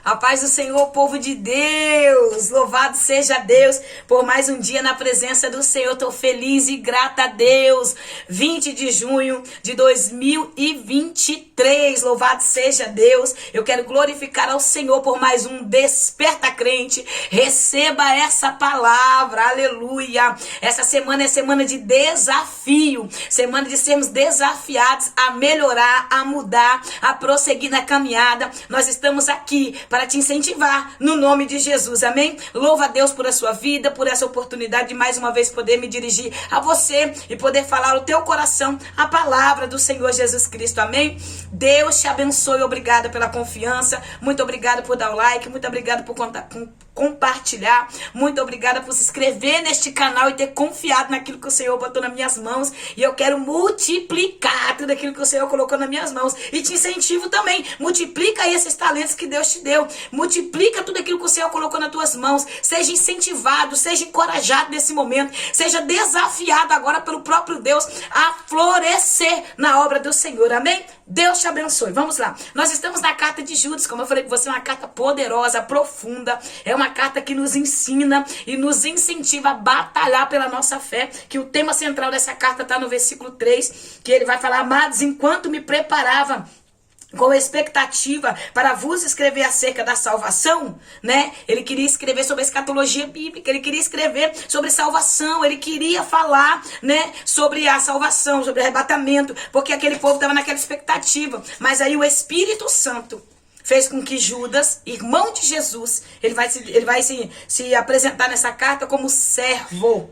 A paz do Senhor, povo de Deus. Louvado seja Deus por mais um dia na presença do Senhor. Estou feliz e grata a Deus. 20 de junho de 2023. Louvado seja Deus. Eu quero glorificar ao Senhor por mais um Desperta Crente. Receba essa palavra. Aleluia. Essa semana é semana de desafio. Semana de sermos desafiados a melhorar, a mudar, a prosseguir na caminhada. Nós estamos aqui para te incentivar no nome de Jesus, amém? Louva a Deus por a sua vida, por essa oportunidade de mais uma vez poder me dirigir a você e poder falar o teu coração a palavra do Senhor Jesus Cristo, amém? Deus te abençoe, obrigada pela confiança, muito obrigada por dar o like, muito obrigada por compartilhar, muito obrigada por se inscrever neste canal e ter confiado naquilo que o Senhor botou nas minhas mãos, e eu quero multiplicar tudo aquilo que o Senhor colocou nas minhas mãos, e te incentivo também, multiplica aí esses talentos que Deus te deu, multiplica tudo aquilo que o Senhor colocou nas tuas mãos, seja incentivado, seja encorajado nesse momento, seja desafiado agora pelo próprio Deus a florescer na obra do Senhor, amém? Deus te abençoe. Vamos lá. Nós estamos na carta de Judas, como eu falei com você, é uma carta poderosa, profunda, é uma carta que nos ensina e nos incentiva a batalhar pela nossa fé, que o tema central dessa carta está no versículo 3, que ele vai falar: amados, enquanto me preparava com expectativa para vos escrever acerca da salvação, né? Ele queria escrever sobre a escatologia bíblica, ele queria escrever sobre salvação, ele queria falar, né, sobre a salvação, sobre o arrebatamento, porque aquele povo estava naquela expectativa. Mas aí o Espírito Santo fez com que Judas, irmão de Jesus, ele vai se apresentar nessa carta como servo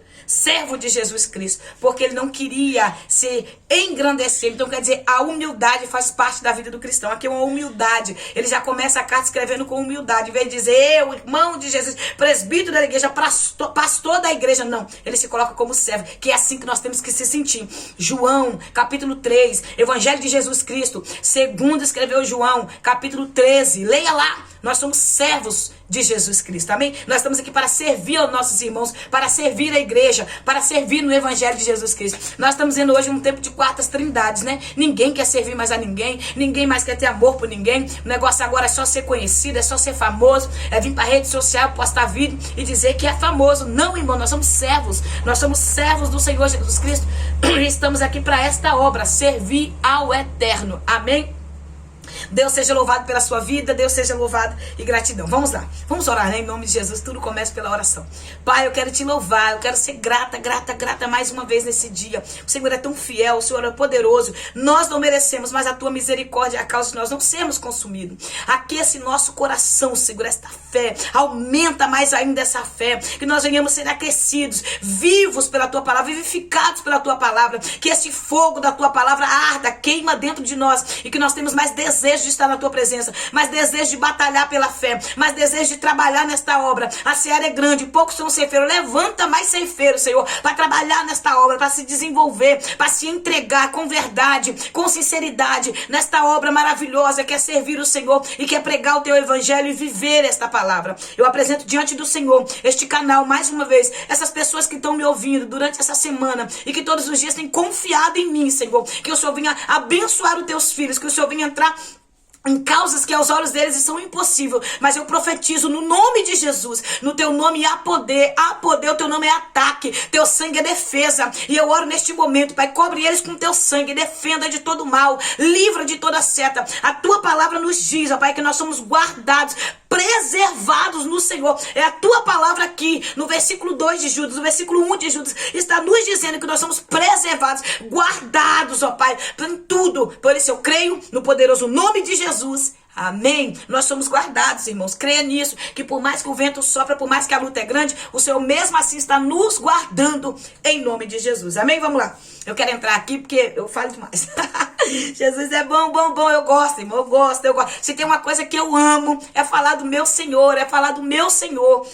de Jesus Cristo, porque ele não queria se engrandecer. Então quer dizer, a humildade faz parte da vida do cristão. Aqui é uma humildade, ele já começa a carta escrevendo com humildade, em vez de dizer eu, irmão de Jesus, presbítero da igreja, pastor da igreja, não, ele se coloca como servo, que é assim que nós temos que se sentir. João, capítulo 3, Evangelho de Jesus Cristo, segundo escreveu João, capítulo 13, leia lá. Nós somos servos de Jesus Cristo, amém? Nós estamos aqui para servir aos nossos irmãos, para servir a igreja, para servir no Evangelho de Jesus Cristo. Nós estamos vendo hoje um tempo de quartas trindades, né? Ninguém quer servir mais a ninguém, ninguém mais quer ter amor por ninguém. O negócio agora é só ser conhecido, é só ser famoso, é vir para a rede social, postar vídeo e dizer que é famoso. Não, irmão, nós somos servos do Senhor Jesus Cristo e estamos aqui para esta obra, servir ao eterno, amém? Deus seja louvado pela sua vida, Deus seja louvado e gratidão. Vamos lá, vamos orar, né? Em nome de Jesus, tudo começa pela oração. Pai, eu quero te louvar, eu quero ser grata mais uma vez nesse dia. O Senhor é tão fiel, o Senhor é poderoso. Nós não merecemos, mas a tua misericórdia é a causa de nós não sermos consumidos. Aquece nosso coração, Senhor, esta fé. Aumenta mais ainda essa fé, que nós venhamos ser aquecidos, vivos pela tua palavra, vivificados pela tua palavra. Que esse fogo da tua palavra arda, queima dentro de nós e que nós temos mais desejo de estar na tua presença, mais desejo de batalhar pela fé, mais desejo de trabalhar nesta obra. A seara é grande, poucos são ceifeiros. Levanta mais ceifeiros, Senhor, para trabalhar nesta obra, para se desenvolver, para se entregar com verdade, com sinceridade, nesta obra maravilhosa que é servir o Senhor e que é pregar o teu evangelho e viver esta palavra. Eu apresento diante do Senhor este canal, mais uma vez, essas pessoas que estão me ouvindo durante essa semana e que todos os dias têm confiado em mim, Senhor, que o Senhor venha abençoar os teus filhos, que o Senhor venha entrar em causas que aos olhos deles são impossíveis, mas eu profetizo no nome de Jesus, no teu nome há poder, o teu nome é ataque, teu sangue é defesa, e eu oro neste momento, Pai, cobre eles com teu sangue, defenda de todo mal, livra de toda seta. A tua palavra nos diz, ó Pai, que nós somos guardados, preservados no Senhor. É a tua palavra aqui, no versículo 2 de Judas, no versículo 1 de Judas, está nos dizendo que nós somos preservados, guardados, ó Pai, em tudo. Por isso eu creio no poderoso nome de Jesus. Amém? Nós somos guardados, irmãos. Creia nisso, que por mais que o vento sopra, por mais que a luta é grande, o Senhor mesmo assim está nos guardando em nome de Jesus. Amém? Vamos lá. Eu quero entrar aqui porque eu falo demais. Jesus é bom, eu gosto, irmão, eu gosto. Se tem uma coisa que eu amo, é falar do meu Senhor,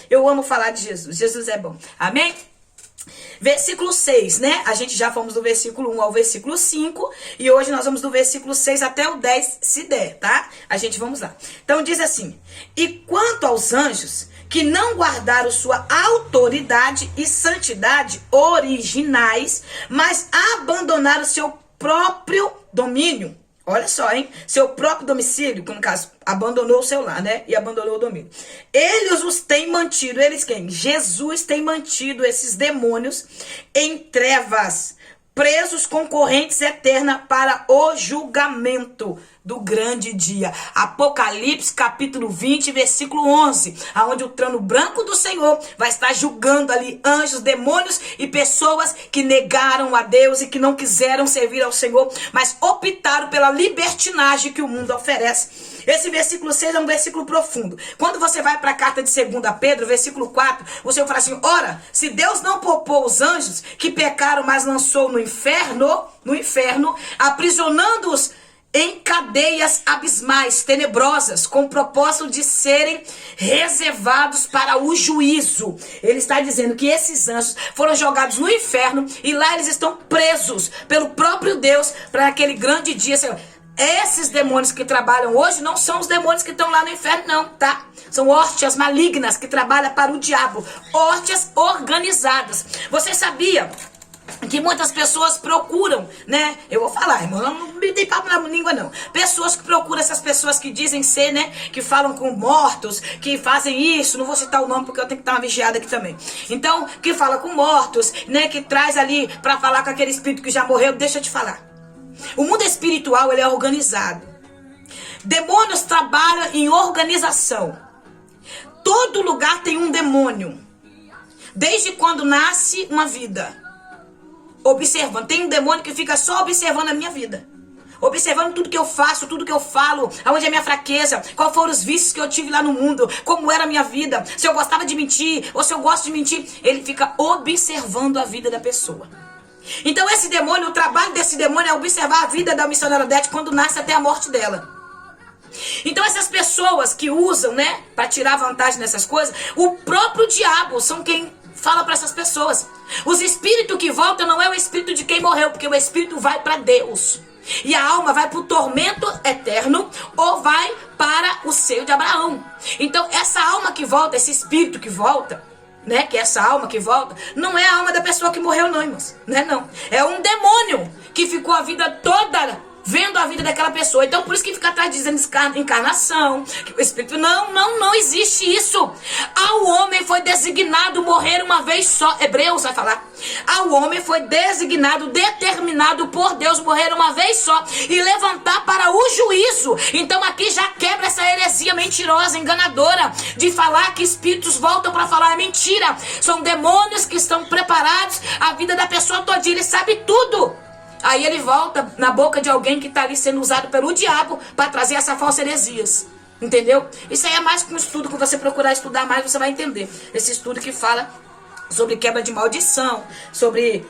Eu amo falar de Jesus. Jesus é bom. Amém? Versículo 6, né? A gente já fomos do versículo 1 ao versículo 5. E hoje nós vamos do versículo 6 até o 10, se der, tá? Vamos lá. Então diz assim: e quanto aos anjos que não guardaram sua autoridade e santidade originais, mas abandonaram seu próprio domínio. Olha só, hein? Seu próprio domicílio, que no caso, abandonou o seu lar, né? E abandonou o domínio. Eles os têm mantido, eles quem? Jesus tem mantido esses demônios em trevas, presos com correntes eternas para o julgamento do grande dia. Apocalipse capítulo 20, versículo 11, aonde o trono branco do Senhor vai estar julgando ali anjos, demônios e pessoas que negaram a Deus e que não quiseram servir ao Senhor, mas optaram pela libertinagem que o mundo oferece. Esse versículo 6 é um versículo profundo. Quando você vai para a carta de 2 Pedro, versículo 4, o Senhor fala assim: ora, se Deus não poupou os anjos que pecaram, mas lançou no inferno, aprisionando-os em cadeias abismais, tenebrosas, com o propósito de serem reservados para o juízo. Ele está dizendo que esses anjos foram jogados no inferno e lá eles estão presos pelo próprio Deus para aquele grande dia. Esses demônios que trabalham hoje não são os demônios que estão lá no inferno, não, tá? São hóstias malignas que trabalham para o diabo, hóstias organizadas. Você sabia que muitas pessoas procuram, né? Eu vou falar, irmão, não me dei papo na língua, não. Pessoas que procuram essas pessoas que dizem ser, né? Que falam com mortos, que fazem isso. Não vou citar o nome porque eu tenho que estar uma vigiada aqui também. Então, que fala com mortos, né? Que traz ali pra falar com aquele espírito que já morreu. Deixa eu te falar. O mundo espiritual, ele é organizado. Demônios trabalham em organização. Todo lugar tem um demônio. Desde quando nasce uma vida. Observando. Tem um demônio que fica só observando a minha vida. Observando tudo que eu faço, tudo que eu falo, aonde é a minha fraqueza, quais foram os vícios que eu tive lá no mundo, como era a minha vida, se eu gostava de mentir ou se eu gosto de mentir. Ele fica observando a vida da pessoa. Então esse demônio, o trabalho desse demônio é observar a vida da missionária Odete quando nasce até a morte dela. Então essas pessoas que usam, né, para tirar vantagem nessas coisas, o próprio diabo são quem fala para essas pessoas. Os espíritos que voltam não é o espírito de quem morreu, porque o espírito vai para Deus. E a alma vai para o tormento eterno ou vai para o seio de Abraão. Então essa alma que volta, esse espírito que volta, né, que essa alma que volta, não é a alma da pessoa que morreu, não, irmãos. Não é, não. É um demônio que ficou a vida toda vendo a vida daquela pessoa. Então por isso que fica atrás dizendo encarnação, que o espírito, não existe isso. Ao homem foi designado morrer uma vez só. Hebreus vai falar. Ao homem foi designado, determinado por Deus morrer uma vez só e levantar para o juízo. Então aqui já quebra essa heresia mentirosa, enganadora, de falar que espíritos voltam para falar. É mentira. São demônios que estão preparados a vida da pessoa todinha. Ele sabe tudo. Aí ele volta na boca de alguém que está ali sendo usado pelo diabo para trazer essa falsa heresias. Entendeu? Isso aí é mais que um estudo que você procurar estudar mais, você vai entender. Esse estudo que fala sobre quebra de maldição, sobre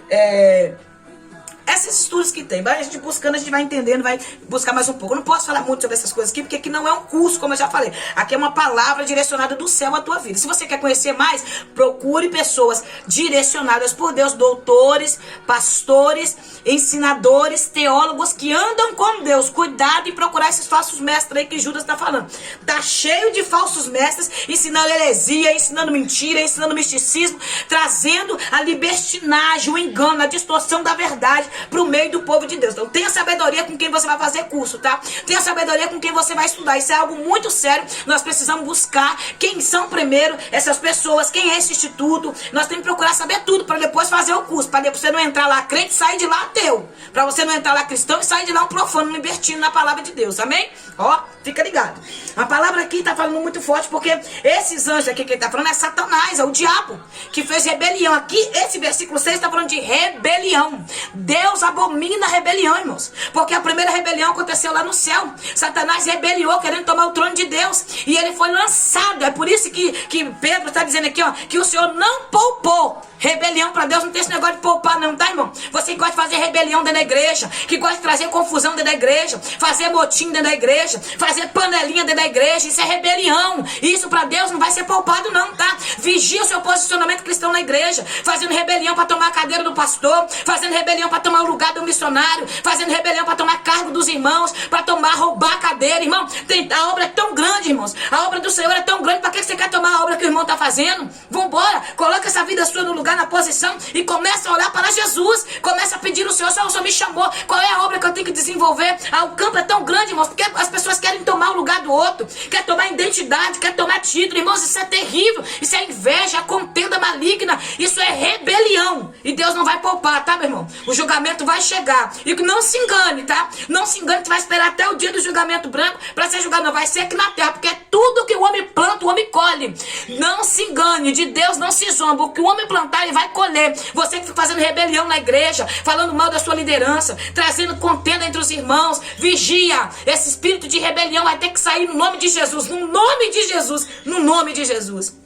esses estudos que tem. Vai a gente buscando, a gente vai entendendo, vai buscar mais um pouco. Eu não posso falar muito sobre essas coisas aqui, porque aqui não é um curso, como eu já falei. Aqui é uma palavra direcionada do céu à tua vida. Se você quer conhecer mais, procure pessoas direcionadas por Deus, doutores, pastores, ensinadores, teólogos que andam com Deus. Cuidado em procurar esses falsos mestres aí que Judas está falando. Tá cheio de falsos mestres ensinando heresia, ensinando mentira, ensinando misticismo, trazendo a libertinagem, o engano, a distorção da verdade pro meio do povo de Deus. Então tenha sabedoria com quem você vai fazer curso, tá? Tenha sabedoria com quem você vai estudar. Isso é algo muito sério. Nós precisamos buscar quem são primeiro essas pessoas, quem é esse instituto. Nós temos que procurar saber tudo para depois fazer o curso, para depois você não entrar lá crente e sair de lá ateu, para você não entrar lá cristão e sair de lá um profano, libertino na palavra de Deus, amém? Ó, fica ligado. A palavra aqui tá falando muito forte, porque esses anjos aqui que ele tá falando é Satanás, é o diabo, que fez rebelião. Aqui, esse versículo 6 tá falando de rebelião. Deus abomina a rebelião, irmãos, porque a primeira rebelião aconteceu lá no céu. Satanás rebeliou, querendo tomar o trono de Deus, e ele foi lançado. É por isso que Pedro está dizendo aqui, ó, que o Senhor não poupou. Rebelião para Deus não tem esse negócio de poupar não, tá, irmão? Você que gosta de fazer rebelião dentro da igreja, que gosta de trazer confusão dentro da igreja, fazer motim dentro da igreja, fazer panelinha dentro da igreja, isso é rebelião. Isso para Deus não vai ser poupado não, tá? Vigia o seu posicionamento cristão na igreja, fazendo rebelião para tomar a cadeira do pastor, fazendo rebelião para tomar o lugar do missionário, fazendo rebelião para tomar cargo dos irmãos, para roubar a cadeira, irmão. A obra é tão grande, irmãos. A obra do Senhor é tão grande, para que você quer tomar a obra que o irmão tá fazendo? Vambora, coloca essa vida sua no lugar lugar, na posição, e começa a olhar para Jesus. Começa a pedir ao Senhor: Senhor, o Senhor me chamou, qual é a obra que eu tenho que desenvolver? O campo é tão grande, irmãos, porque as pessoas querem tomar o lugar do outro, quer tomar identidade, quer tomar título. Irmãos, isso é terrível, isso é inveja, contenda maligna, isso é rebelião, e Deus não vai poupar, tá, meu irmão? O julgamento vai chegar, e não se engane, tá? Não se engane que vai esperar até o dia do julgamento branco para ser julgado. Não vai ser aqui na terra, porque é tudo que o homem planta, o homem colhe. Não se engane, de Deus não se zomba. O que o homem plantar, ele vai colher. Você que fica fazendo rebelião na igreja, falando mal da sua liderança, trazendo contenda entre os irmãos, vigia. Esse espírito de rebelião vai ter que sair no nome de Jesus, no nome de Jesus, no nome de Jesus.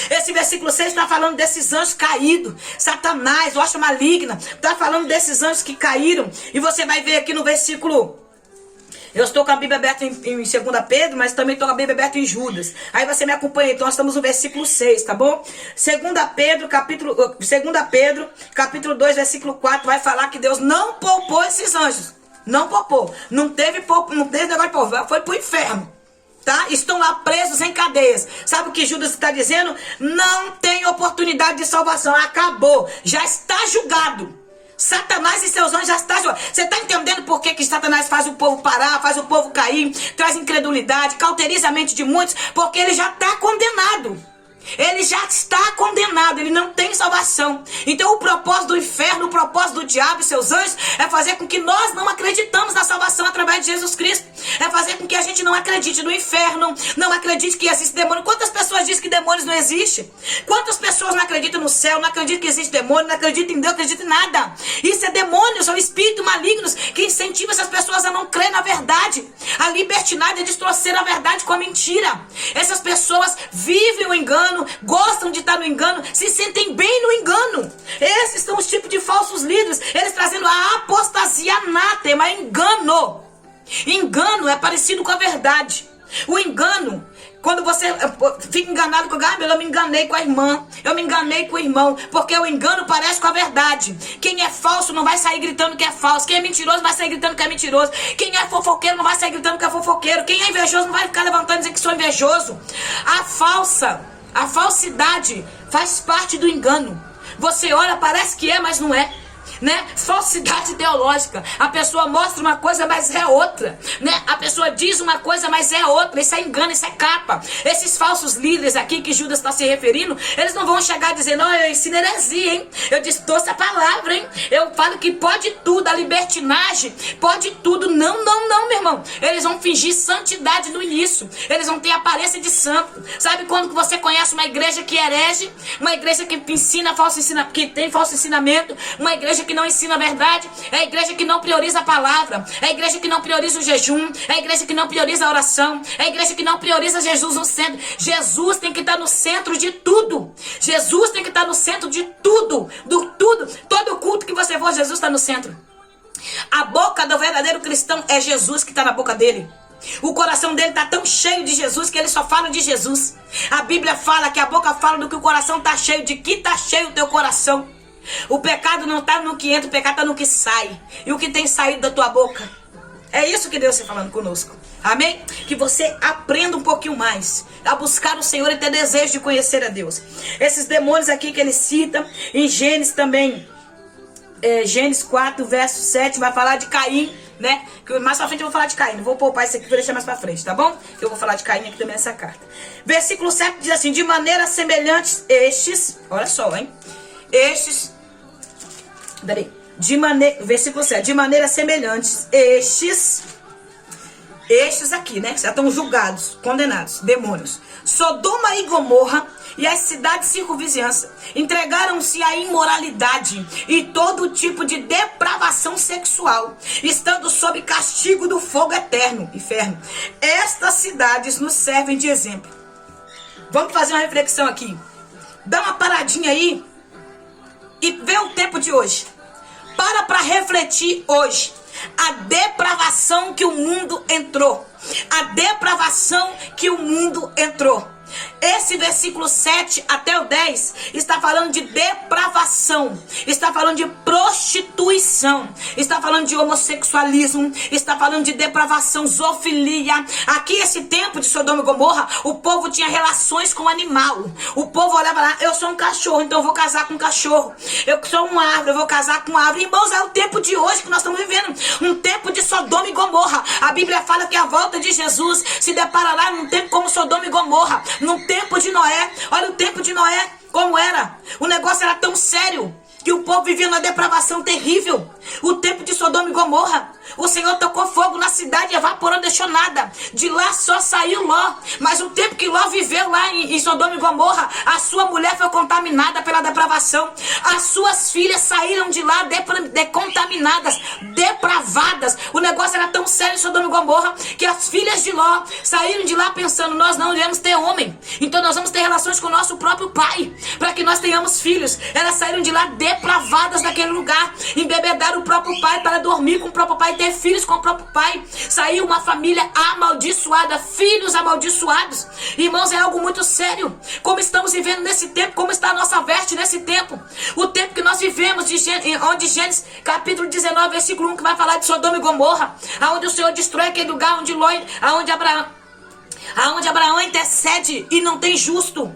Esse versículo 6 está falando desses anjos caídos. Satanás, hoxa maligna, está falando desses anjos que caíram. E você vai ver aqui no versículo... Eu estou com a Bíblia aberta em 2 Pedro, mas também estou com a Bíblia aberta em Judas. Aí você me acompanha, então nós estamos no versículo 6, tá bom? 2 Pedro, capítulo 2, versículo 4, vai falar que Deus não poupou esses anjos. Não poupou. Não teve negócio de poupar, foi pro inferno. Tá? Estão lá presos em cadeias. Sabe o que Judas está dizendo? Não tem oportunidade de salvação. Acabou. Já está julgado. Satanás e seus anjos já estão julgados. Você está entendendo por que Satanás faz o povo parar, faz o povo cair, traz incredulidade, cauteriza a mente de muitos? Porque ele já está condenado. Ele já está condenado, ele não tem salvação. Então o propósito do inferno, o propósito do diabo e seus anjos é fazer com que nós não acreditamos na salvação através de Jesus Cristo. É fazer com que a gente não acredite no inferno, não acredite que existe demônio. Quantas pessoas dizem que demônios não existem? Quantas pessoas não acreditam no céu, não acreditam que existe demônio, não acreditam em Deus, não acreditam em nada? Isso é demônio, são espíritos malignos que incentivam essas pessoas a não crer na verdade. A libertinagem é distorcer a verdade com a mentira. Essas pessoas vivem o engano, gostam de estar no engano, se sentem bem no engano. Esses são os tipos de falsos líderes, eles trazendo a apostasia anátema, engano. Engano é parecido com a verdade. O engano, quando você fica enganado com alguém, eu me enganei com a irmã, eu me enganei com o irmão, porque o engano parece com a verdade. Quem é falso não vai sair gritando que é falso. Quem é mentiroso vai sair gritando que é mentiroso. Quem é fofoqueiro não vai sair gritando que é fofoqueiro. Quem é invejoso não vai ficar levantando e dizer que sou invejoso. A falsidade faz parte do engano. Você olha, parece que é, mas não é. Né? Falsidade teológica. A pessoa mostra uma coisa, mas é outra, né? A pessoa diz uma coisa, mas é outra. Isso é engano, isso é capa. Esses falsos líderes aqui que Judas está se referindo, eles não vão chegar dizendo: eu ensino heresia, hein? Eu distorço a palavra, hein? Eu falo que pode tudo, a libertinagem pode tudo. Não, meu irmão. Eles vão fingir santidade no início. Eles vão ter aparência de santo. Sabe quando que você conhece uma igreja que herege? Uma igreja que ensina que tem falso ensinamento? Uma igreja que não ensina a verdade? É a igreja que não prioriza a palavra, é a igreja que não prioriza o jejum, é a igreja que não prioriza a oração, é a igreja que não prioriza Jesus no centro. Jesus tem que estar no centro de tudo. Jesus tem que estar no centro de tudo, do tudo. Todo culto que você for, Jesus está no centro. A boca do verdadeiro cristão é Jesus que está na boca dele. O coração dele está tão cheio de Jesus que ele só fala de Jesus. A Bíblia fala que a boca fala do que o coração está cheio. De que está cheio o teu coração? O pecado não está no que entra, o pecado está no que sai. E o que tem saído da tua boca? É isso que Deus está falando conosco. Amém? Que você aprenda um pouquinho mais a buscar o Senhor e ter desejo de conhecer a Deus. Esses demônios aqui que ele cita, em Gênesis também, Gênesis 4, verso 7, vai falar de Caim, né? Que mais pra frente eu vou falar de Caim. Não vou poupar isso aqui, vou deixar mais pra frente, tá bom? Eu vou falar de Caim aqui também nessa carta. Versículo 7 diz assim: de maneira semelhante estes, olha só, hein? Versículo 7, de maneira semelhante estes aqui, né? Já estão julgados, condenados, demônios. Sodoma e Gomorra e as cidades circunvizinhanças entregaram-se à imoralidade e todo tipo de depravação sexual, estando sob castigo do fogo eterno, inferno. Estas cidades nos servem de exemplo. Vamos fazer uma reflexão aqui. Dá uma paradinha aí e vê o tempo de hoje. Para refletir hoje a depravação que o mundo entrou. A depravação que o mundo entrou. Esse versículo 7 até o 10 está falando de depravação, está falando de prostituição, está falando de homossexualismo, está falando de depravação, zoofilia. Aqui, esse tempo de Sodoma e Gomorra, o povo tinha relações com animal. O povo olhava lá, eu sou um cachorro, então eu vou casar com um cachorro. Eu sou uma árvore, eu vou casar com uma árvore. Irmãos, é o tempo de hoje que nós estamos vivendo, um tempo de Sodoma e Gomorra. A Bíblia fala que a volta de Jesus se deparará num tempo como Sodoma e Gomorra, num tempo de Noé. Olha o tempo de Noé como era. O negócio era tão sério que o povo vivia numa depravação terrível. O tempo de Sodoma e Gomorra, o Senhor tocou fogo na cidade e evaporou, não deixou nada. De lá só saiu Ló. Mas o tempo que Ló viveu lá em Sodoma e Gomorra, a sua mulher foi contaminada pela depravação. As suas filhas saíram de lá contaminadas, depravadas. O negócio era tão sério em Sodoma e Gomorra que as filhas de Ló saíram de lá pensando, nós não iremos ter homem, então nós vamos ter relações com o nosso próprio pai, para que nós tenhamos filhos. Elas saíram de lá depravadas daquele lugar, embebedaram o próprio pai para dormir com o próprio pai, ter filhos com o próprio pai. Saiu uma família amaldiçoada, filhos amaldiçoados. Irmãos, é algo muito sério. Como estamos vivendo nesse tempo, como está a nossa veste nesse tempo. O tempo que nós vivemos, onde Gênesis capítulo 19, versículo 1, que vai falar de Sodoma e Gomorra, aonde o Senhor destrói aquele lugar aonde Abraão intercede e não tem justo.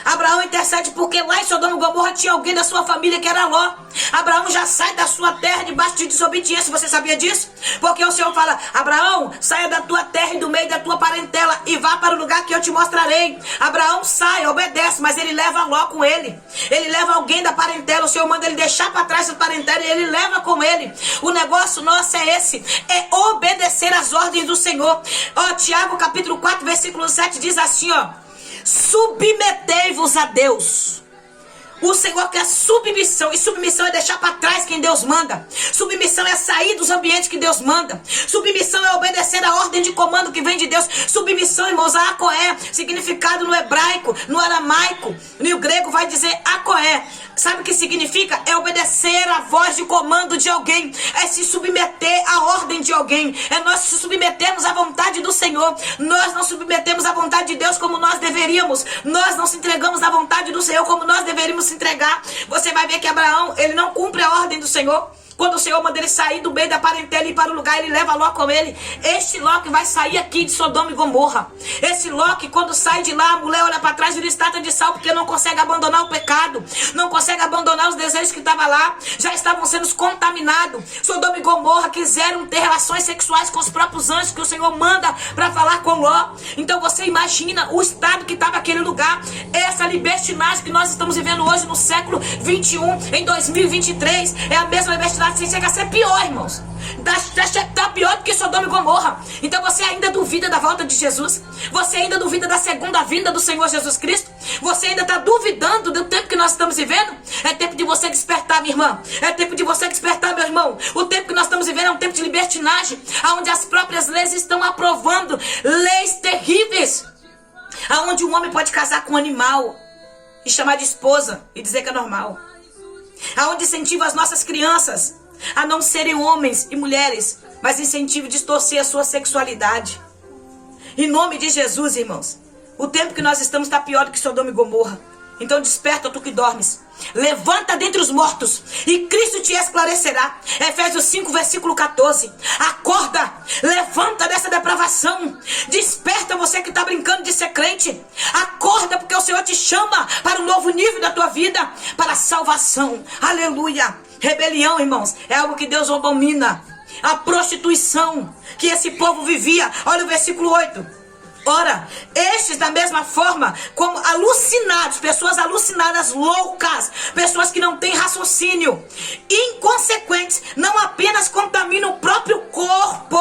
Abraão intercede porque lá em Sodoma e Gomorra tinha alguém da sua família que era Ló. Abraão já sai da sua terra debaixo de desobediência. Você sabia disso? Porque o Senhor fala, Abraão, saia da tua terra e do meio da tua parentela e vá para o lugar que eu te mostrarei. Abraão sai, obedece, mas ele leva Ló com ele. Ele leva alguém da parentela. O Senhor manda ele deixar para trás a parentela e ele leva com ele. O negócio nosso é esse, é obedecer às ordens do Senhor. Ó, Tiago capítulo 4, versículo 7 diz assim, ó: submetei-vos a Deus. O Senhor quer submissão, e submissão é deixar para trás quem Deus manda. Submissão é sair dos ambientes que Deus manda. Submissão é obedecer a ordem de comando que vem de Deus. Submissão, irmãos, a acoé, significado no hebraico, no aramaico, no grego vai dizer acoé. Sabe o que significa? É obedecer a voz de comando de alguém. É se submeter à ordem de alguém. É nós se submetermos à vontade do Senhor. Nós não submetemos à vontade de Deus como nós deveríamos. Nós não se entregamos à vontade do Senhor como nós deveríamos se entregar. Você vai ver que Abraão, ele não cumpre a ordem do Senhor. Quando o Senhor manda ele sair do meio da parentela e ir para o lugar, ele leva Ló com ele. Este Ló que vai sair aqui de Sodoma e Gomorra. Esse Ló que quando sai de lá, a mulher olha para trás e vira estátua de sal, porque não consegue abandonar o pecado. Não consegue abandonar os desejos que estavam lá. Já estavam sendo contaminados. Sodoma e Gomorra quiseram ter relações sexuais com os próprios anjos que o Senhor manda para falar com Ló. Então você imagina o estado que estava aquele lugar. Essa libertinagem que nós estamos vivendo hoje no século 21, em 2023. É a mesma libertinagem. Assim, chega a ser pior, irmãos. Está pior do que Sodoma e Gomorra. Então você ainda duvida da volta de Jesus? Você ainda duvida da segunda vinda do Senhor Jesus Cristo? Você ainda está duvidando do tempo que nós estamos vivendo? É tempo de você despertar, minha irmã. É tempo de você despertar, meu irmão. O tempo que nós estamos vivendo é um tempo de libertinagem, onde as próprias leis estão aprovando leis terríveis, onde um homem pode casar com um animal e chamar de esposa e dizer que é normal. Aonde incentiva as nossas crianças a não serem homens e mulheres, mas incentiva a distorcer a sua sexualidade. Em nome de Jesus, irmãos, o tempo que nós estamos está pior do que Sodoma e Gomorra. Então desperta, tu que dormes. Levanta dentre os mortos e Cristo te esclarecerá. Efésios 5, versículo 14. Acorda, levanta dessa depravação. Desperta, você que está brincando de ser crente. Acorda, porque o Senhor te chama para um novo nível da tua vida, para a salvação. Aleluia. Rebelião, irmãos, é algo que Deus abomina. A prostituição que esse povo vivia. Olha o versículo 8. Ora, estes da mesma forma como alucinados, pessoas alucinadas, loucas, pessoas que não têm raciocínio, inconsequentes, não apenas contaminam o próprio corpo,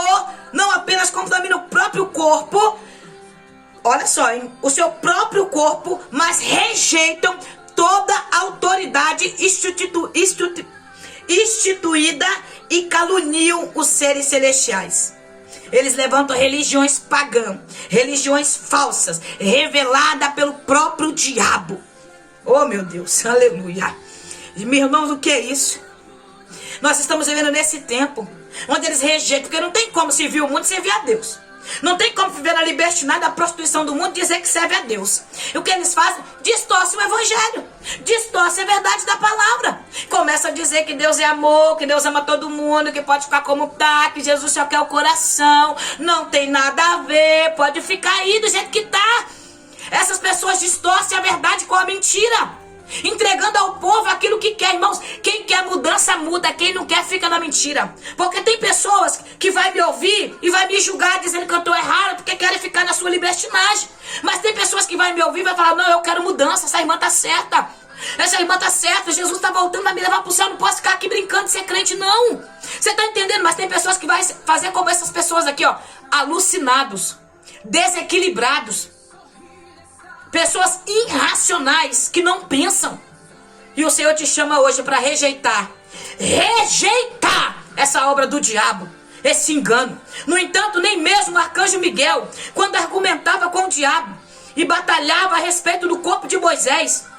olha só, hein, o seu próprio corpo, mas rejeitam toda a autoridade instituída e caluniam os seres celestiais. Eles levantam religiões pagãs, religiões falsas, reveladas pelo próprio diabo. Oh, meu Deus, aleluia. Meus irmãos, o que é isso? Nós estamos vivendo nesse tempo onde eles rejeitam, porque não tem como servir o mundo e servir a Deus. Não tem como viver na libertinagem da prostituição do mundo e dizer que serve a Deus. E o que eles fazem? Distorcem o evangelho. Distorcem a verdade da palavra. Começa a dizer que Deus é amor, que Deus ama todo mundo, que pode ficar como tá, que Jesus só quer o coração. Não tem nada a ver, pode ficar aí do jeito que tá. Essas pessoas distorcem a verdade com a mentira, entregando ao povo aquilo que quer, irmãos. Quem quer mudança muda, quem não quer fica na mentira. Porque tem pessoas que vai me ouvir e vai me julgar dizendo que eu estou errado porque querem ficar na sua libertinagem. Mas tem pessoas que vai me ouvir e vai falar: não, eu quero mudança, essa irmã tá certa. Essa irmã tá certa, Jesus tá voltando a me levar pro céu, não posso ficar aqui brincando de ser crente, não. Você tá entendendo? Mas tem pessoas que vai fazer como essas pessoas aqui, ó, alucinados, desequilibrados. Pessoas irracionais que não pensam. E o Senhor te chama hoje para rejeitar essa obra do diabo, esse engano. No entanto, nem mesmo o arcanjo Miguel, quando argumentava com o diabo e batalhava a respeito do corpo de Moisés,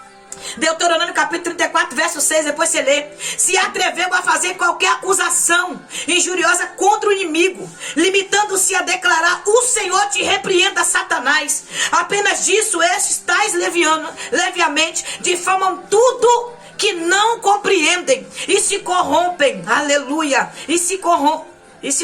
Deuteronômio capítulo 34, verso 6, depois você lê, se atreveu a fazer qualquer acusação injuriosa contra o inimigo, limitando-se a declarar: o Senhor te repreenda, Satanás. Apenas disso estes tais leviamente difamam tudo que não compreendem e se corrompem, aleluia, e se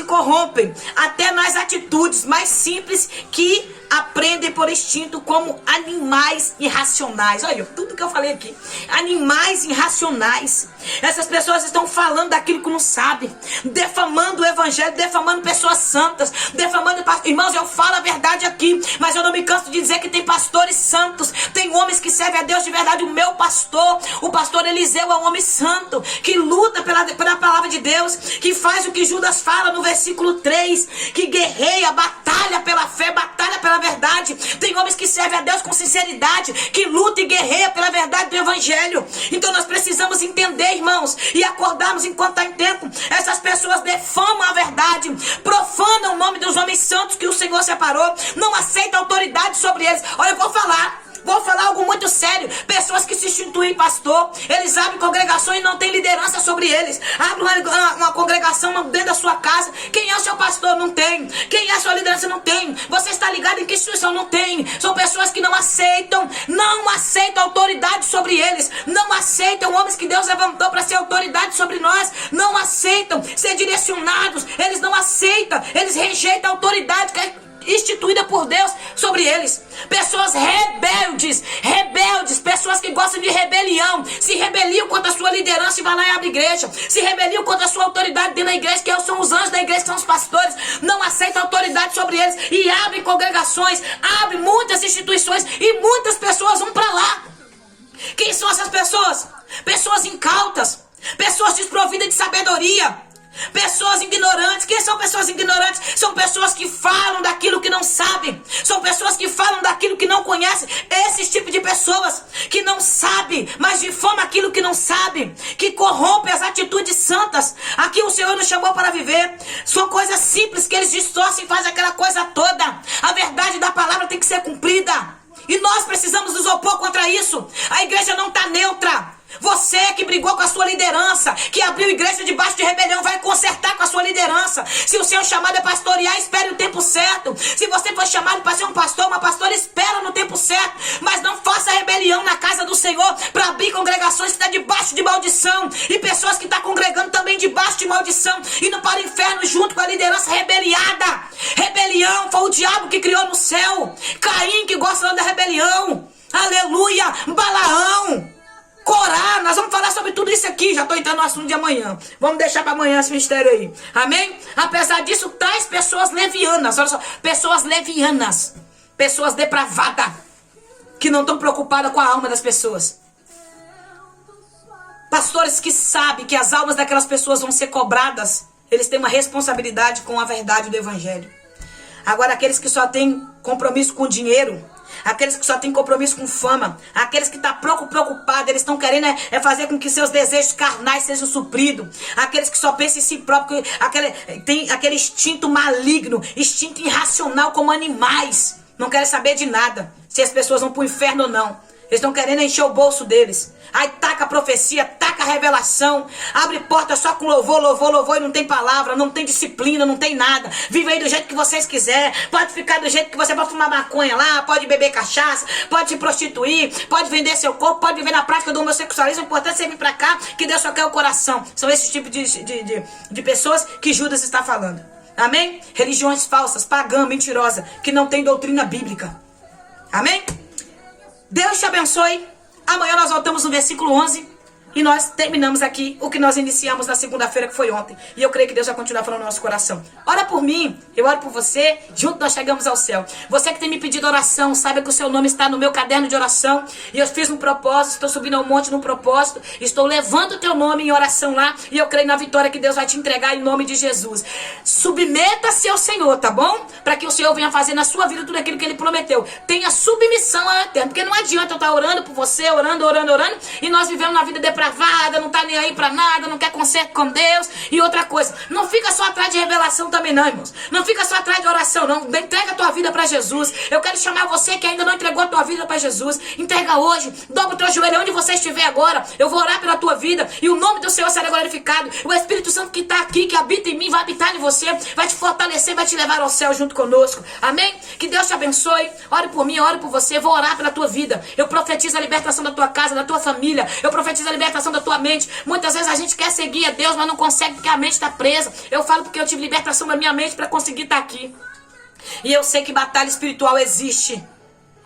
corrompem até nas atitudes mais simples que aprendem por instinto, como animais irracionais. Olha, tudo que eu falei aqui, animais irracionais. Essas pessoas estão falando daquilo que não sabem, defamando o evangelho, defamando pessoas santas, defamando pastores. Irmãos, eu falo a verdade aqui, mas eu não me canso de dizer que tem pastores santos, tem homens que servem a Deus de verdade. O meu pastor, o pastor Eliseu, é um homem santo, que luta pela palavra de Deus, que faz o que Judas fala no versículo 3, que guerreia, batalha pela fé, batalha pela verdade. Tem homens que servem a Deus com sinceridade, que luta e guerreia pela verdade do evangelho. Então nós precisamos entender, irmãos, e acordarmos enquanto está em tempo. Essas pessoas defamam a verdade, profanam o nome dos homens santos que o Senhor separou, não aceitam autoridade sobre eles. Olha, eu vou falar algo muito sério. Pessoas que se instituem pastor, eles abrem congregação e não tem liderança sobre eles. Abre uma congregação dentro da sua casa. Quem é o seu pastor? Não tem. Quem é a sua liderança? Não tem. Você está ligado em que instituição? Não tem. São pessoas que não aceitam autoridade sobre eles. Não aceitam homens que Deus levantou para ser autoridade sobre nós. Não aceitam ser direcionados. Eles não aceitam. Eles rejeitam a autoridade que é instituída por Deus sobre eles. Pessoas rebeldes, pessoas que gostam de rebelião, se rebeliam contra a sua liderança e vai lá e abre igreja, se rebeliam contra a sua autoridade dentro da igreja, que são os anjos da igreja, que são os pastores, não aceitam autoridade sobre eles e abrem congregações, abrem muitas instituições e muitas pessoas vão para lá. Quem são essas pessoas? Pessoas incautas, pessoas desprovidas de sabedoria, pessoas ignorantes. Quem são pessoas ignorantes? São pessoas que falam daquilo que não sabem. São pessoas que falam daquilo que não conhecem. Esses tipos de pessoas que não sabem, mas difamam aquilo que não sabem, que corrompem as atitudes santas. Aqui o Senhor nos chamou para viver. São coisas simples que eles distorcem e fazem aquela coisa toda. A verdade da palavra tem que ser cumprida. E nós precisamos nos opor contra isso. A igreja não está neutra. Você que brigou com a sua liderança, que abriu igreja debaixo de rebelião, vai consertar com a sua liderança. Se o seu chamado é pastorear, espere o tempo certo. Se você foi chamado para ser um pastor, uma pastora, espera no tempo certo. Mas não faça rebelião na casa do Senhor para abrir congregações que estão debaixo de maldição. E pessoas que estão congregando também debaixo de maldição, indo para o inferno junto com a liderança rebeliada. Rebelião foi o diabo que criou no céu. Caim que gosta da rebelião. Aleluia. Balaão, Corá, nós vamos falar sobre tudo isso aqui. Já estou entrando no assunto de amanhã. Vamos deixar para amanhã esse mistério aí. Amém? Apesar disso, tais pessoas levianas, olha só, pessoas levianas, pessoas depravadas, que não estão preocupadas com a alma das pessoas. Pastores que sabem que as almas daquelas pessoas vão ser cobradas, eles têm uma responsabilidade com a verdade do evangelho. Agora, aqueles que só têm compromisso com dinheiro, aqueles que só têm compromisso com fama, aqueles que estão preocupados, eles estão querendo fazer com que seus desejos carnais sejam supridos, aqueles que só pensam em si próprio, tem aquele instinto maligno, instinto irracional como animais, não querem saber de nada, se as pessoas vão para o inferno ou não. Eles estão querendo encher o bolso deles. Aí taca a profecia, taca a revelação, abre porta só com louvor, louvor, louvor e não tem palavra, não tem disciplina, não tem nada. Vive aí do jeito que vocês quiserem. Pode ficar do jeito que você pode fumar maconha lá, pode beber cachaça, pode se prostituir, pode vender seu corpo, pode viver na prática do homossexualismo. O importante é você vir pra cá, que Deus só quer o coração. São esses tipos de pessoas que Judas está falando. Amém? Religiões falsas, pagã, mentirosa, que não tem doutrina bíblica. Amém? Deus te abençoe. Amanhã nós voltamos no versículo 11 e nós terminamos aqui o que nós iniciamos na segunda-feira, que foi ontem. E eu creio que Deus vai continuar falando no nosso coração. Ora por mim, eu oro por você, junto nós chegamos ao céu. Você que tem me pedido oração, saiba que o seu nome está no meu caderno de oração. E eu fiz um propósito, estou subindo ao monte num propósito. Estou levando o teu nome em oração lá. E eu creio na vitória que Deus vai te entregar em nome de Jesus. Submeta-se ao Senhor, tá bom? Para que o Senhor venha fazer na sua vida tudo aquilo que Ele prometeu. Tenha submissão ao Eterno. Porque não adianta eu estar orando por você, orando, e nós vivemos na vida depravada, não tá nem aí pra nada, não quer conserto com Deus. E outra coisa, não fica só atrás de revelação também não, irmãos. Não fica só atrás de oração, não. Entrega a tua vida pra Jesus. Eu quero chamar você que ainda não entregou a tua vida pra Jesus. Entrega hoje, dobra o teu joelho onde você estiver agora. Eu vou orar pela tua vida e o nome do Senhor será glorificado. O Espírito Santo que tá aqui, que habita em mim, vai habitar em você, vai te fortalecer, vai te levar ao céu junto conosco. Amém? Que Deus te abençoe. Ore por mim, ore por você. Vou orar pela tua vida. Eu profetizo a libertação da tua casa, da tua família. Eu profetizo a libertação da tua mente. Muitas vezes a gente quer seguir a Deus, mas não consegue porque a mente está presa. Eu falo porque eu tive libertação da minha mente para conseguir estar aqui. E eu sei que batalha espiritual existe.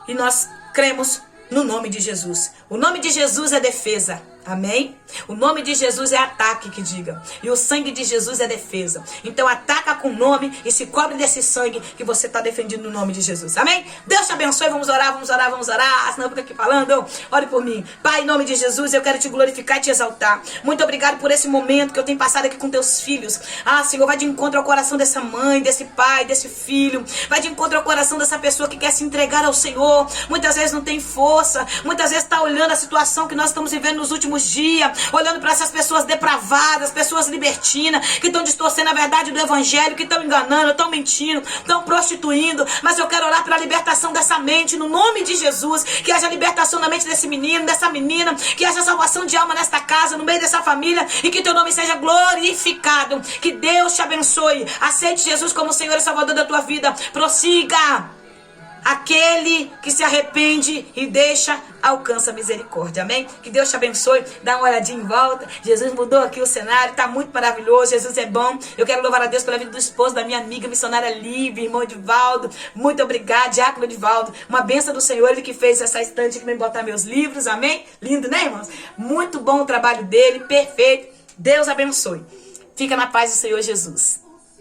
E nós cremos no nome de Jesus. O nome de Jesus é defesa. Amém? O nome de Jesus é ataque, que diga. E o sangue de Jesus é defesa. Então ataca com o nome e se cobre desse sangue que você está defendendo no nome de Jesus. Amém? Deus te abençoe. Vamos orar, vamos orar, vamos orar. Senão eu fico aqui falando. Ore por mim. Pai, em nome de Jesus, eu quero te glorificar e te exaltar. Muito obrigado por esse momento que eu tenho passado aqui com teus filhos. Ah, Senhor, vai de encontro ao coração dessa mãe, desse pai, desse filho. Vai de encontro ao coração dessa pessoa que quer se entregar ao Senhor. Muitas vezes não tem força. Muitas vezes está olhando a situação que nós estamos vivendo nos últimos dias, olhando para essas pessoas depravadas, pessoas libertinas, que estão distorcendo a verdade do evangelho, que estão enganando, estão mentindo, estão prostituindo. Mas eu quero orar pela libertação dessa mente, no nome de Jesus, que haja libertação na mente desse menino, dessa menina, que haja salvação de alma nesta casa, no meio dessa família, e que teu nome seja glorificado. Que Deus te abençoe. Aceite Jesus como Senhor e Salvador da tua vida. Prossiga. Aquele que se arrepende e deixa, alcança misericórdia. Amém? Que Deus te abençoe. Dá uma olhadinha em volta. Jesus mudou aqui o cenário. Está muito maravilhoso. Jesus é bom. Eu quero louvar a Deus pela vida do esposo da minha amiga missionária Lívia, irmão Edivaldo. Muito obrigado, Diácono Edivaldo. Uma bênção do Senhor. Ele que fez essa estante que me botar meus livros. Amém? Lindo, né, irmãos? Muito bom o trabalho dele. Perfeito. Deus abençoe. Fica na paz do Senhor Jesus.